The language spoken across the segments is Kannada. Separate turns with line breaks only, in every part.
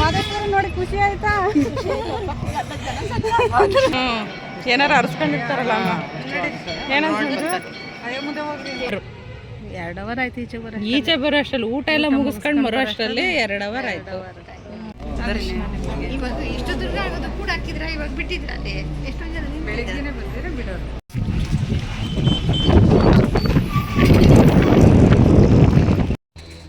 ಮಾದೇಶ್ವರ ನೋಡಿ ಖುಷಿ ಆಯ್ತಾ? ಏನಾರು ಅರ್ಸ್ಕೊಂಡಿರ್ತಾರಲ್ಲ ಅಮ್ಮ, ಏನಂತ
2 ಅವರ್ ಆಯ್ತು
ಈಚೆ ಬರೋ ಅಷ್ಟರಲ್ಲಿ ಊಟ ಎಲ್ಲ ಮುಗಿಸ್ಕೊಂಡು ಬರೋ ಅಷ್ಟರಲ್ಲಿ 2 ಅವರ್ ಆಯ್ತು.
ಇವಾಗ ಇಷ್ಟು ದುಡ್ಡು ಆಗೋದು ಕೂಡ ಹಾಕಿದ್ರ, ಇವಾಗ ಬಿಟ್ಟಿದ್ರ ಅಲ್ಲಿ ಎಷ್ಟೊಂದು ಜನ ಬೆಳಿಗ್ಗೆನೆ ಬಂದಿದ್ರೆ ಬಿಡೋರು.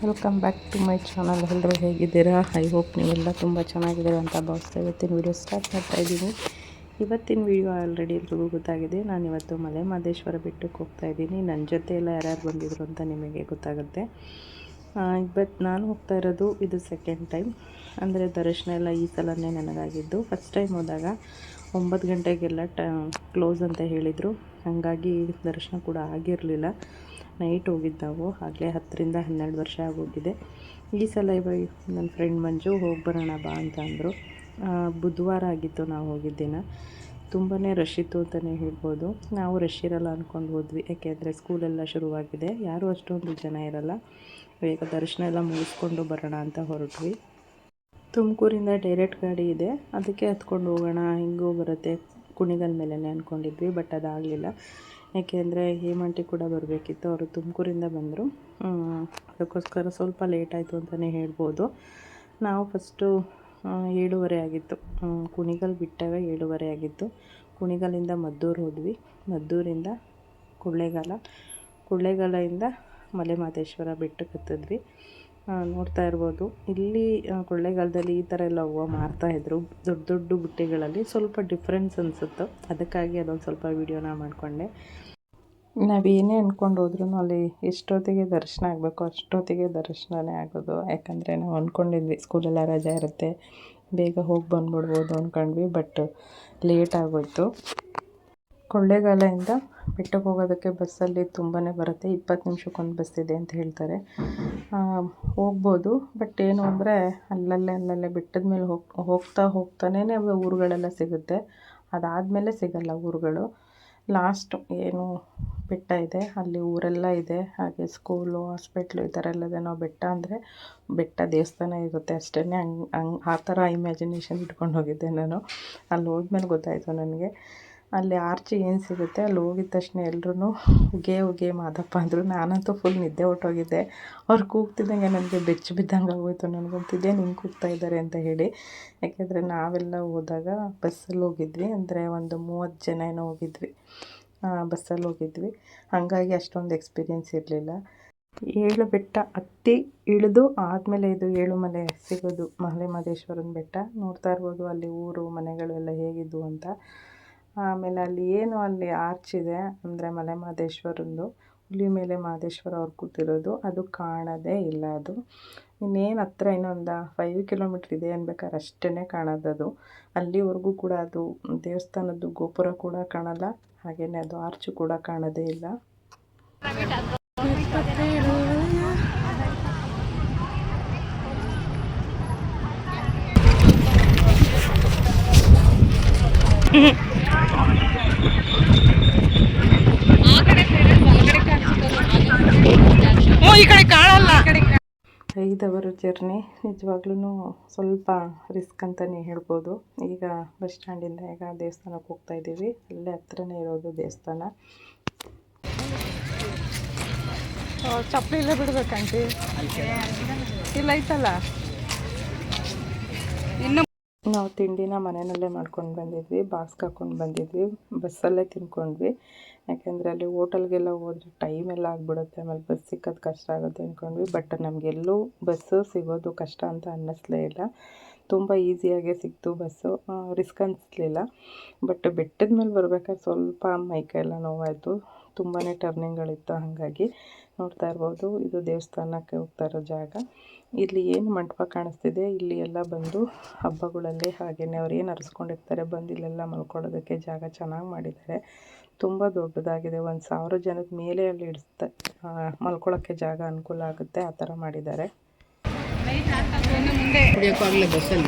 Welcome back to my channel. ಎಲ್ಲರೂ ಹೇಗಿದ್ದೀರಾ? ಐ ಹೋಪ್ ನೀವೆಲ್ಲ ತುಂಬ ಚೆನ್ನಾಗಿದ್ದೀರಾ ಅಂತ ಭಾವಿಸ್ತಾ ಇವತ್ತಿನ ವೀಡಿಯೋ ಸ್ಟಾರ್ಟ್ ಮಾಡ್ತಾ ಇದ್ದೀನಿ. ಇವತ್ತಿನ ವೀಡಿಯೋ ಆಲ್ರೆಡಿ ಎಲ್ರಿಗೂ ಗೊತ್ತಾಗಿದೆ. ನಾನು ಇವತ್ತು ಮಲೆ ಮಹದೇಶ್ವರ ಬೆಟ್ಟಕ್ಕೆ ಹೋಗ್ತಾ ಇದ್ದೀನಿ. ನನ್ನ ಜೊತೆ ಎಲ್ಲ ಯಾರ್ಯಾರು ಬಂದಿದ್ರು ಅಂತ ನಿಮಗೆ ಗೊತ್ತಾಗುತ್ತೆ. ಬಟ್ ನಾನು ಹೋಗ್ತಾ ಇರೋದು ಇದು ಸೆಕೆಂಡ್ ಟೈಮ್. ಅಂದರೆ ದರ್ಶನ ಎಲ್ಲ ಈ ಸಲನೇ ನನಗಾಗಿದ್ದು. ಫಸ್ಟ್ ಟೈಮ್ ಹೋದಾಗ 9 ಗಂಟೆಗೆಲ್ಲ ಕ್ಲೋಸ್ ಅಂತ ಹೇಳಿದರು. ಹಾಗಾಗಿ ದರ್ಶನ ಕೂಡ ಆಗಿರಲಿಲ್ಲ. ನೈಟ್ ಹೋಗಿದ್ದು ನಾವು. ಆಗಲೇ 10ರಿಂದ 12 ವರ್ಷ ಆಗೋಗಿದೆ. ಈ ಸಲ ಇವಾಗ ನನ್ನ ಫ್ರೆಂಡ್ ಮಂಜು ಹೋಗಿ ಬರೋಣ ಬಾ ಅಂತ ಅಂದರು. ಬುಧವಾರ ಆಗಿತ್ತು ನಾವು ಹೋಗಿದ್ದಿನ. ತುಂಬಾ ರಶ್ ಇತ್ತು ಅಂತಲೇ ಹೇಳ್ಬೋದು. ನಾವು ರಶ್ ಇರಲ್ಲ ಅಂದ್ಕೊಂಡು ಹೋದ್ವಿ, ಯಾಕೆಂದರೆ ಸ್ಕೂಲೆಲ್ಲ ಶುರುವಾಗಿದೆ, ಯಾರೂ ಅಷ್ಟೊಂದು ಜನ ಇರಲ್ಲ. ಬೇಗ ದರ್ಶನ ಎಲ್ಲ ಮುಗಿಸ್ಕೊಂಡು ಬರೋಣ ಅಂತ ಹೊರಟ್ವಿ. ತುಮಕೂರಿಂದ ಡೈರೆಕ್ಟ್ ಗಾಡಿ ಇದೆ, ಅದಕ್ಕೆ ಹತ್ಕೊಂಡು ಹೋಗೋಣ, ಹಿಂಗೂ ಬರುತ್ತೆ ಕುಣಿಗಲ್ ಮೇಲೇ ಅಂದ್ಕೊಂಡಿದ್ವಿ. ಬಟ್ ಅದಾಗಲಿಲ್ಲ, ಯಾಕೆಂದರೆ ಹೇಮಂಟಿ ಕೂಡ ಬರಬೇಕಿತ್ತು. ಅವರು ತುಮಕೂರಿಂದ ಬಂದರು. ಅದಕ್ಕೋಸ್ಕರ ಸ್ವಲ್ಪ ಲೇಟ್ ಆಯಿತು ಅಂತಲೇ ಹೇಳ್ಬೋದು. ನಾವು ಫಸ್ಟು 7:30 ಆಗಿತ್ತು. ಕುಣಿಗಲ್ ಬಿಟ್ಟಾಗ 7:30 ಆಗಿತ್ತು. ಕುಣಿಗಲಿಂದ ಮದ್ದೂರು ಹೋದ್ವಿ. ಮದ್ದೂರಿಂದ ಕೊಳ್ಳೇಗಾಲದಿಂದ ಮಲೆ ಮಹದೇಶ್ವರ ಬೆಟ್ಟಕ್ಕೆ ಹತ್ತಿದ್ವಿ. ನೋಡ್ತಾ ಇರ್ಬೋದು, ಇಲ್ಲಿ ಕೊಳ್ಳೇಗಾಲದಲ್ಲಿ ಈ ಥರ ಎಲ್ಲ ಹೂವು ಮಾರ್ತಾಯಿದ್ರು. ದೊಡ್ಡ ದೊಡ್ಡ ಬುಟ್ಟಿಗಳಲ್ಲಿ ಸ್ವಲ್ಪ ಡಿಫ್ರೆನ್ಸ್ ಅನಿಸುತ್ತೆ. ಅದಕ್ಕಾಗಿ ಅದೊಂದು ಸ್ವಲ್ಪ ವೀಡಿಯೋನ ಮಾಡಿಕೊಂಡೆ. ನಾವೇನೇ ಅಂದ್ಕೊಂಡು ಹೋದ್ರೂ ಅಲ್ಲಿ ಎಷ್ಟೊತ್ತಿಗೆ ದರ್ಶನ ಆಗಬೇಕು ಅಷ್ಟೊತ್ತಿಗೆ ದರ್ಶನವೇ ಆಗೋದು. ಯಾಕಂದರೆ ನಾವು ಅಂದ್ಕೊಂಡಿದ್ವಿ ಸ್ಕೂಲೆಲ್ಲ ರಜೆ ಇರುತ್ತೆ, ಬೇಗ ಹೋಗಿ ಬಂದ್ಬಿಡ್ಬೋದು ಅಂದ್ಕೊಂಡ್ವಿ. ಬಟ್ ಲೇಟ್ ಆಗೋಯ್ತು. ಕೊಳ್ಳೇಗಾಲದಿಂದ ಬೆಟ್ಟಕ್ಕೆ ಹೋಗೋದಕ್ಕೆ ಬಸ್ಸಲ್ಲಿ ತುಂಬಾ ಬರುತ್ತೆ. 20 ನಿಮಿಷಕ್ಕೊಂದು ಬಸ್ ಇದೆ ಅಂತ ಹೇಳ್ತಾರೆ. ಹೋಗ್ಬೋದು. ಬಟ್ ಏನು ಅಂದರೆ ಅಲ್ಲಲ್ಲೇ ಬೆಟ್ಟದ ಮೇಲೆ ಹೋಗ್ತಾನೇ ಊರುಗಳೆಲ್ಲ ಸಿಗುತ್ತೆ. ಅದಾದಮೇಲೆ ಸಿಗಲ್ಲ ಊರುಗಳು. ಲಾಸ್ಟ್ ಏನು ಬೆಟ್ಟ ಇದೆ ಅಲ್ಲಿ ಊರೆಲ್ಲ ಇದೆ. ಹಾಗೆ ಸ್ಕೂಲು, ಹಾಸ್ಪಿಟ್ಲು ಈ ಥರ ಎಲ್ಲದೇ. ನಾವು ಬೆಟ್ಟ ಅಂದರೆ ಬೆಟ್ಟ ದೇವಸ್ಥಾನ ಇರುತ್ತೆ ಅಷ್ಟೇ. ಆ ಥರ ಇಮ್ಯಾಜಿನೇಷನ್ ಇಟ್ಕೊಂಡು ಹೋಗಿದ್ದೆ ನಾನು. ಅಲ್ಲಿ ಹೋದ್ಮೇಲೆ ಗೊತ್ತಾಯಿತು ನನಗೆ ಅಲ್ಲಿ ಆರ್ಚಿ ಏನು ಸಿಗುತ್ತೆ. ಅಲ್ಲಿ ಹೋಗಿದ ತಕ್ಷಣ ಎಲ್ಲರೂ ಉಗೆ ಮಾದಪ್ಪ ಅಂದರು. ನಾನಂತೂ ಫುಲ್ ನಿದ್ದೆ ಹೊಟ್ಟೋಗಿದ್ದೆ. ಅವ್ರು ಕೂಗ್ತಿದ್ದಂಗೆ ನನಗೆ ಬೆಚ್ಚ ಬಿದ್ದಂಗೆ ಆಗೋಯ್ತು. ನನಗಂತಿದ್ದೆ ಹಿಂಗೆ ಕೂಗ್ತಾ ಇದ್ದಾರೆ ಅಂತ ಹೇಳಿ. ಯಾಕೆಂದರೆ ನಾವೆಲ್ಲ ಹೋದಾಗ ಬಸ್ಸಲ್ಲಿ ಹೋಗಿದ್ವಿ. ಅಂದರೆ ಒಂದು 30 ಜನ ಏನೋ ಹೋಗಿದ್ವಿ, ಬಸ್ಸಲ್ಲಿ ಹೋಗಿದ್ವಿ. ಹಾಗಾಗಿ ಅಷ್ಟೊಂದು ಎಕ್ಸ್ಪೀರಿಯೆನ್ಸ್ ಇರಲಿಲ್ಲ. 7 ಬೆಟ್ಟ ಹತ್ತಿ ಇಳಿದು ಆದಮೇಲೆ ಇದು 7 ಮಲೆ ಸಿಗೋದು ಮಲೆ ಮಹದೇಶ್ವರನ ಬೆಟ್ಟ. ನೋಡ್ತಾ ಇರ್ಬೋದು ಅಲ್ಲಿ ಊರು ಮನೆಗಳು ಎಲ್ಲ ಹೇಗಿದ್ವು ಅಂತ. ಆಮೇಲೆ ಅಲ್ಲಿ ಏನು ಅಲ್ಲಿ ಆರ್ಚ್ ಇದೆ ಅಂದರೆ ಮಲೆ ಮಹದೇಶ್ವರಂದು, ಹುಲಿ ಮೇಲೆ ಮಹದೇಶ್ವರ ಅವ್ರು ಕೂತಿರೋದು, ಅದು ಕಾಣೋದೇ ಇಲ್ಲ. ಅದು ಇನ್ನೇನು ಹತ್ರ ಇನ್ನೊಂದು 5 ಕಿಲೋಮೀಟ್ರ್ ಇದೆ ಅನ್ಬೇಕಾದ್ರೆ ಅಷ್ಟೇ ಕಾಣೋದದು. ಅಲ್ಲಿವರೆಗೂ ಕೂಡ ಅದು ದೇವಸ್ಥಾನದ್ದು ಗೋಪುರ ಕೂಡ ಕಾಣಲ್ಲ, ಹಾಗೆಯೇ ಅದು ಆರ್ಚು ಕೂಡ ಕಾಣೋದೇ ಇಲ್ಲ. ಈ ಕಡೆ ಕಾಣಲ್ಲ. 5 ಅವರ್ ಜರ್ನಿ ನಿಜವಾಗ್ಲೂ ಸ್ವಲ್ಪ ರಿಸ್ಕ್ ಅಂತಲೇ ಹೇಳ್ಬೋದು. ಈಗ ಬಸ್ ಸ್ಟ್ಯಾಂಡಿಂದ ಈಗ ದೇವಸ್ಥಾನಕ್ಕೆ ಹೋಗ್ತಾ ಇದ್ದೀವಿ. ಅಲ್ಲೇ ಹತ್ರನೇ ಇರೋದು ದೇವಸ್ಥಾನ. ಚಪ್ಪಲಿ ಇಲ್ಲ ಬಿಡ್ಬೇಕಂಟಿ, ಇಲ್ಲ ಐತಲ್ಲ. ಇನ್ನು ನಾವು ತಿಂಡಿನ ಮನೆಯಲ್ಲೇ ಮಾಡ್ಕೊಂಡು ಬಂದಿದ್ವಿ, ಬಾಕ್ಸ್ಗೆ ಹಾಕ್ಕೊಂಡು ಬಂದಿದ್ವಿ, ಬಸ್ಸಲ್ಲೇ ತಿನ್ಕೊಂಡ್ವಿ. ಯಾಕೆಂದರೆ ಅಲ್ಲಿ ಹೋಟೆಲ್ಗೆಲ್ಲ ಹೋದ್ರೆ ಟೈಮ್ ಎಲ್ಲ ಆಗಿಬಿಡುತ್ತೆ, ಆಮೇಲೆ ಬಸ್ ಸಿಕ್ಕೋದು ಕಷ್ಟ ಆಗುತ್ತೆ ಅಂದ್ಕೊಂಡ್ವಿ. ಬಟ್ ನಮಗೆಲ್ಲೂ ಬಸ್ಸು ಸಿಗೋದು ಕಷ್ಟ ಅಂತ ಅನ್ನಿಸ್ಲೇ ಇಲ್ಲ. ತುಂಬ ಈಸಿಯಾಗೇ ಸಿಕ್ತು ಬಸ್ಸು, ರಿಸ್ಕ್ ಅನ್ನಿಸ್ಲಿಲ್ಲ. ಬಟ್ ಬೆಟ್ಟದ ಮೇಲೆ ಬರ್ಬೇಕಾದ್ರೆ ಸ್ವಲ್ಪ ಮೈಕೈಲ್ಲ ನೋವಾಯಿತು, ತುಂಬಾ ಟರ್ನಿಂಗ್ಗಳಿತ್ತು. ಹಾಗಾಗಿ ನೋಡ್ತಾ ಇರ್ಬೋದು, ಇದು ದೇವಸ್ಥಾನಕ್ಕೆ ಹೋಗ್ತಾ ಇರೋ ಜಾಗ. ಇಲ್ಲಿ ಏನು ಮಂಟಪ ಕಾಣಿಸ್ತಿದೆ, ಇಲ್ಲಿ ಎಲ್ಲ ಬಂದು ಹಬ್ಬಗಳಲ್ಲಿ ಹಾಗೆಯೇ ಅವ್ರು ಏನು ಅರಸ್ಕೊಂಡಿರ್ತಾರೆ ಬಂದು ಇಲ್ಲೆಲ್ಲ ಮಲ್ಕೊಳ್ಳೋದಕ್ಕೆ ಜಾಗ ಚೆನ್ನಾಗಿ ಮಾಡಿದ್ದಾರೆ. ತುಂಬ ದೊಡ್ಡದಾಗಿದೆ. 1000 ಜನದ ಮೇಲೆ ಅಲ್ಲಿ ಮಲ್ಕೊಳ್ಳೋಕ್ಕೆ ಜಾಗ ಅನುಕೂಲ ಆಗುತ್ತೆ, ಆ ಥರ ಮಾಡಿದ್ದಾರೆ. ಬಸ್ಸಲ್ಲಿ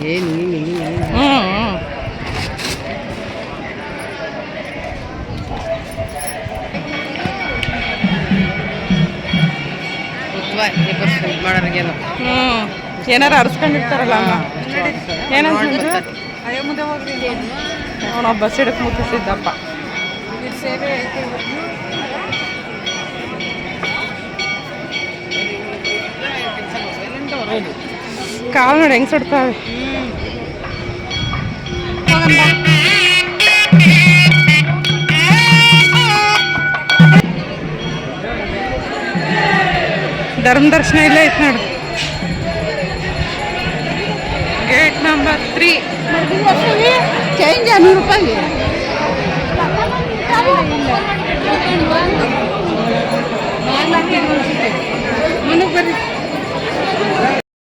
ಏನಾರು ಅರ್ಸ್ಕೊಂಡಿರ್ತಾರಲ್ಲ ಅಮ್ಮ ಏನಂತ ಅವನು ಬಸ್ ಹಿಡಕ್ಕೆ ಮುಟ್ಟಿಸಿದ್ದಪ್ಪ. ಕಾಲು ನೋಡಿ ಹೆಂಗೆ ಸುಡ್ತಾವೆ. ಧರ್ಮ ದರ್ಶನ ಇಲ್ಲೇ ಐತೆ ನೋಡು. ಗೇಟ್ ನಂಬರ್ 3
ಚೇಂಜ್ 100 ರೂಪಾಯಿ.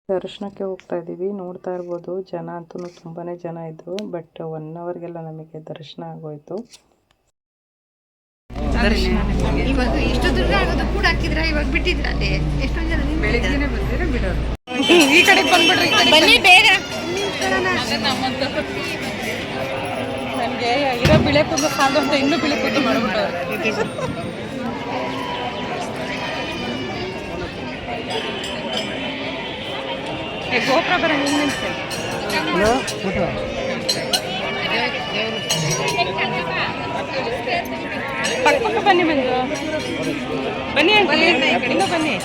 ದರ್ಶನಕ್ಕೆ ಹೋಗ್ತಾ ಇದ್ದೀವಿ. ನೋಡ್ತಾ ಇರ್ಬೋದು ಜನ ಅಂತೂ ತುಂಬಾ ಜನ ಇದ್ರು. ಬಟ್ 1 ಅವರ್ಗೆಲ್ಲ ನಮಗೆ ದರ್ಶನ ಆಗೋಯ್ತು.
ಇವಾಗ ಎಷ್ಟು ದುಡ್ಡು ಆಗೋದು ಕೂಡ ಹಾಕಿದ್ರ, ಇವಾಗ ಬಿಟ್ಟಿದ್ರ ಅಲ್ಲಿ ಎಷ್ಟೊಂದು ಜನ ಬೆಳಿಗ್ಗೆನೆ ಬಂದ್ರೆ ಬಿಡೋರು.
ಈ ಕಡೆ ಬಂದ್ಬಿಡ್ರಿ,
ಬನ್ನಿ ಬೇಗ.
ನನಗೆ ಇರೋ ಬಿಳೆ ಕೂದಲು ಸಾಲದು ಅಂತ ಇನ್ನೂ ಬಿಳೆ ಕೂದಲು ಮಾಡ್ಬಿಟ್ಟು ಗೋಪುರ ಬರ ನಿಂತೆ ಪಕ್ಕ ಬನ್ನಿ ಬಂದು ಬನ್ನಿ ಆಂಟಿ, ಇನ್ನೂ ಬನ್ನಿ.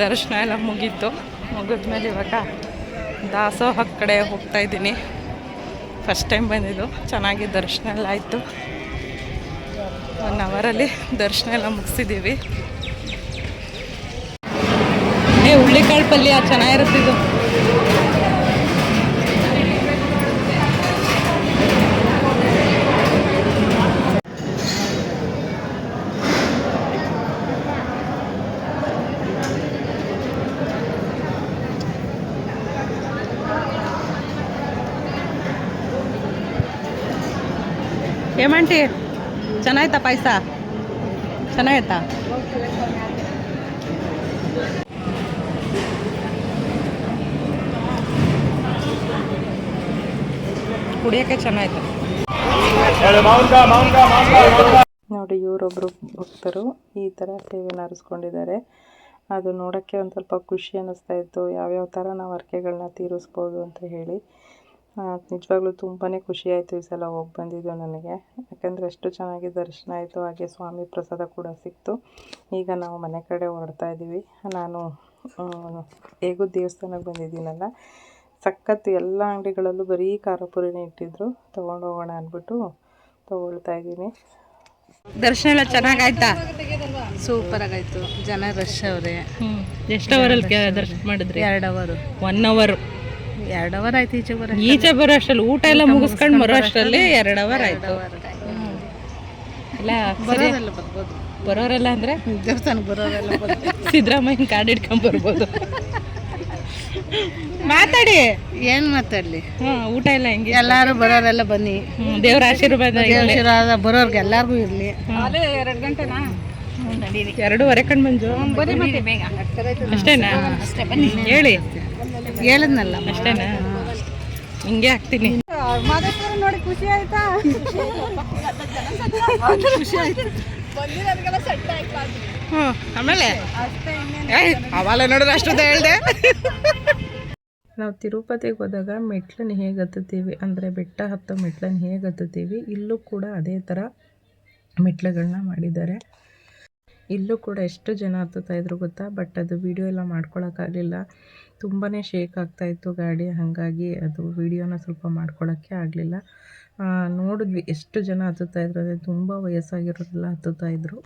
ದರ್ಶನ ಎಲ್ಲ ಮುಗೀತು. ಮುಗಿದ್ಮೇಲೆ ಇವಾಗ ದಾಸೋಹ ಕಡೆ ಹೋಗ್ತಾ ಇದ್ದೀನಿ. ಫಸ್ಟ್ ಟೈಮ್ ಬಂದಿದ್ದು, ಚೆನ್ನಾಗಿ ದರ್ಶನ ಎಲ್ಲ ಆಯಿತು. 1 ಅವರಲ್ಲಿ ದರ್ಶನ ಎಲ್ಲ ಮುಗಿಸಿದ್ದೀವಿ. ಹುಳ್ಳಿಕಾಳು ಪಲ್ಯ ಚೆನ್ನಾಗಿರುತ್ತಿದ್ದು. ಏಮಂಟಿ ಚೆನ್ನಾಯ್ತಾ ಪಾಯಸ? ಚೆನ್ನಾಯ್ತಾ? ಕುಡಿಯೋಕ್ಕೆ ಚೆನ್ನಾಯ್ತು ನೋಡಿ. ಇವರೊಬ್ಬರು ಭಕ್ತರು ಈ ಥರ ಸೇವೆನ ಅರಿಸ್ಕೊಂಡಿದ್ದಾರೆ. ಅದು ನೋಡೋಕ್ಕೆ ಒಂದು ಸ್ವಲ್ಪ ಖುಷಿ ಅನ್ನಿಸ್ತಾ ಇತ್ತು. ಯಾವ್ಯಾವ ಥರ ನಾವು ಹರಕೆಗಳನ್ನ ತೀರಿಸ್ಬೋದು ಅಂತ ಹೇಳಿ. ನಿಜವಾಗ್ಲೂ ತುಂಬಾ ಖುಷಿ ಆಯಿತು ಈ ಸಲ ಹೋಗಿ ಬಂದಿದ್ದು ನನಗೆ. ಯಾಕಂದರೆ ಅಷ್ಟು ಚೆನ್ನಾಗಿ ದರ್ಶನ ಆಯಿತು. ಹಾಗೆ ಸ್ವಾಮಿ ಪ್ರಸಾದ ಕೂಡ ಸಿಕ್ತು. ಈಗ ನಾವು ಮನೆ ಕಡೆ ಹೊರಡ್ತಾ ಇದ್ದೀವಿ. ನಾನು ಹೇಗೂ ದೇವಸ್ಥಾನಕ್ಕೆ ಬಂದಿದ್ದೀನಲ್ಲ, ಸಖತ್ತು ಎಲ್ಲ ಅಂಗಡಿಗಳಲ್ಲೂ ಬರೀ ಖಾರ ಪುರಿನೇ ಇಟ್ಟಿದ್ರು. ತೊಗೊಂಡು ಹೋಗೋಣ ಅಂದ್ಬಿಟ್ಟು ತೊಗೊಳ್ತಾ ಇದ್ದೀನಿ. ದರ್ಶನ ಎಲ್ಲ ಚೆನ್ನಾಗಾಯ್ತಾ?
ಸೂಪರ್ ಆಗಾಯ್ತು. ಜನ ರಶ್ ಅವರೇ.
ಎಷ್ಟು ಅವರಲ್ಲಿ ದರ್ಶನ ಮಾಡಿದ್ರಿ?
2 ಅವರು.
1 ಅವರ್.
2 ಅವರ್ ಆಯ್ತು
ಈಚೆ ಬರೋ ಅಷ್ಟರಲ್ಲಿ, ಊಟ ಎಲ್ಲ ಮುಗಿಸ್ಕೊಂಡು ಬರೋ ಅಷ್ಟರಲ್ಲಿ 2 ಅವರ್ ಆಯ್ತು. ಎಲ್ಲ
ಬರೋರೆಲ್ಲ ಬರ್ಬೋದು.
ಬರೋರೆಲ್ಲ ಅಂದ್ರೆ
ದೇವಸ್ಥಾನಕ್ಕೆ ಬರೋರೆಲ್ಲ
ಸಿದ್ದರಾಮಯ್ಯನ ಕಾರ್ಡ್ ಹಿಡ್ಕೊಂಡ್ ಬರ್ಬೋದು. ಮಾತಾಡಿ.
ಏನ್ ಮಾತಾಡ್ಲಿ?
ಊಟ ಎಲ್ಲ ಹೆಂಗೆ?
ಎಲ್ಲಾರು ಬರೋರೆಲ್ಲ ಬನ್ನಿ.
ದೇವ್ರ ಆಶೀರ್ವಾದ
ಬರೋರ್ಗೆ ಎಲ್ಲಾರ್ಗು ಇರ್ಲಿ.
2 ಗಂಟೆನಾ?
2:15 ಕಂಡು ಮಂಜು ಅಷ್ಟೇನಾ? ಹೇಳಿ
ಹೇಳಿದ್ನಲ್ಲ
ಅಷ್ಟೇನಾ? ಹಿಂಗೆ ಹಾಕ್ತೀನಿ.
ನೋಡಿ ಖುಷಿ ಆಯ್ತಾ?
ಖುಷಿ ಆಯ್ತು.
ಆಮೇಲೆ ಅವಾಲ ನೋಡಿದ್ರೆ ಅಷ್ಟೊಂದು ಹೇಳ್ದೆ. ನಾವು ತಿರುಪತಿಗೆ ಹೋದಾಗ ಮೆಟ್ಲನ್ನು ಹೇಗೆ ಹತ್ತುತ್ತೀವಿ, ಅಂದರೆ ಬೆಟ್ಟ ಹತ್ತೋ ಮೆಟ್ಲನ್ನು ಹೇಗೆ ಹತ್ತುತ್ತೀವಿ, ಇಲ್ಲೂ ಕೂಡ ಅದೇ ಥರ ಮೆಟ್ಲುಗಳನ್ನ ಮಾಡಿದ್ದಾರೆ. ಇಲ್ಲೂ ಕೂಡ ಎಷ್ಟು ಜನ ಹತ್ತುತ್ತಾಯಿದ್ರು ಗೊತ್ತಾ. ಬಟ್ ಅದು ವಿಡಿಯೋ ಎಲ್ಲ ಮಾಡ್ಕೊಳಕ್ಕಾಗಲಿಲ್ಲ. ತುಂಬಾ ಶೇಕ್ ಆಗ್ತಾಯಿತ್ತು ಗಾಡಿ, ಹಾಗಾಗಿ ಅದು ವಿಡಿಯೋನ ಸ್ವಲ್ಪ ಮಾಡ್ಕೊಳ್ಳೋಕ್ಕೆ ಆಗಲಿಲ್ಲ. ನೋಡಿದ್ವಿ ಎಷ್ಟು ಜನ ಹತ್ತುತ್ತಾಯಿದ್ರು. ಅಂದರೆ ತುಂಬ ವಯಸ್ಸಾಗಿರೋರೆಲ್ಲ ಹತ್ತುತ್ತಾಯಿದ್ರು.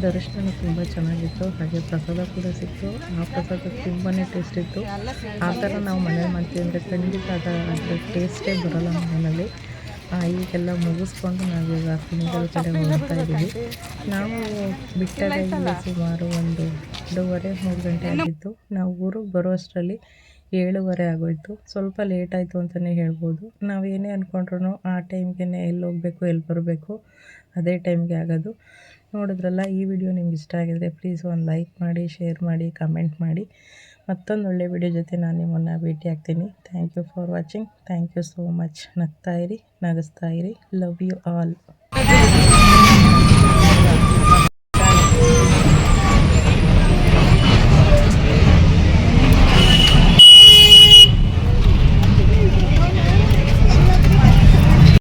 ದರ್ಶನ ತುಂಬ ಚೆನ್ನಾಗಿತ್ತು. ಹಾಗೆ ಪ್ರಸಾದ ಕೂಡ ಸಿಕ್ತು. ಆ ಪ್ರಸಾದ ತುಂಬಾ ಟೇಸ್ಟ್ ಇತ್ತು. ಆ ಥರ ನಾವು ಮನೇಲಿ ಮಾಡ್ತೀವಿ ಅಂದರೆ ಖಂಡಿತ ಅದರ ಟೇಸ್ಟೇ ಬರೋಲ್ಲ ಮನೆಯಲ್ಲಿ. ಈಗೆಲ್ಲ ಮುಗಿಸ್ಕೊಂಡು ನಾವೀಗ ಕುಣಿಗಲ್ ಕಡೆ ಹೋಗ್ತಾ ಇದ್ದೀವಿ. ನಾವು ಬಿಟ್ಟಾಗ ಸುಮಾರು 2:30-3 ಗಂಟೆ ಆಗಿತ್ತು. ನಾವು ಊರಿಗೆ ಬರೋ ಅಷ್ಟರಲ್ಲಿ 7:30 ಆಗೋಯಿತು. ಸ್ವಲ್ಪ ಲೇಟ್ ಆಯಿತು ಅಂತಲೇ ಹೇಳ್ಬೋದು. ನಾವೇನೇ ಅಂದ್ಕೊಂಡ್ರೂ ಆ ಟೈಮ್ಗೆ ಎಲ್ಲಿ ಹೋಗಬೇಕು, ಎಲ್ಲಿ ಬರಬೇಕು, ಅದೇ ಟೈಮ್ಗೆ ಆಗೋದು. ನೋಡಿದ್ರಲ್ಲ, ಈ ವಿಡಿಯೋ ನಿಮ್ಗೆ ಇಷ್ಟ ಆಗಿದ್ರೆ ಪ್ಲೀಸ್ ಒಂದು ಲೈಕ್ ಮಾಡಿ, ಶೇರ್ ಮಾಡಿ, ಕಮೆಂಟ್ ಮಾಡಿ. ಮತ್ತೊಂದು ಒಳ್ಳೆ ವಿಡಿಯೋ ಜೊತೆ ನಾನು ನಿಮ್ಮನ್ನು ಭೇಟಿ ಆಗ್ತೀನಿ. Thank you for watching. Thank you so much. ನಗ್ತಾ ಇರಿ, ನಗಿಸ್ತಾ ಇರಿ. Love you all.